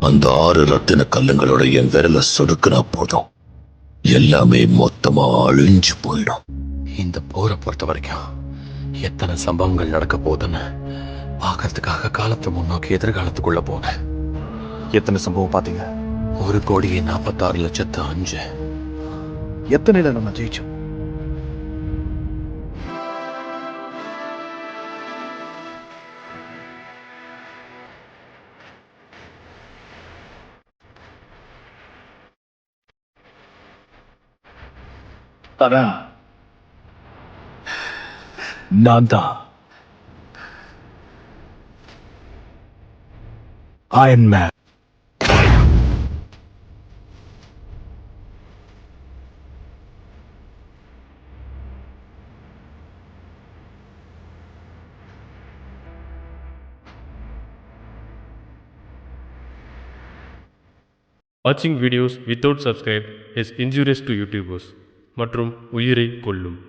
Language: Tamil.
அந்த 6 ரத்தின கல்லுங்களோட என் விரல சொடுக்குனா போதும், எல்லாமே மொத்தமா அழிஞ்சு போயிடும். இந்த போரை பொறுத்த வரைக்கும் எத்தனை சம்பவங்கள் நடக்க போகுதுன்னு பார்க்கறதுக்காக காலத்தை முன்னோக்கி எதிர்காலத்துக்குள்ள போனேன். எத்தனை சம்பவம் பாத்தீங்க? 1,46,05,000. எத்தனைல நம்ம ஜெயிச்சோம்? அதான் நான் தான் iron man. Watching videos without subscribe is injurious to YouTubers மற்றும் உயிரை கொல்லும்.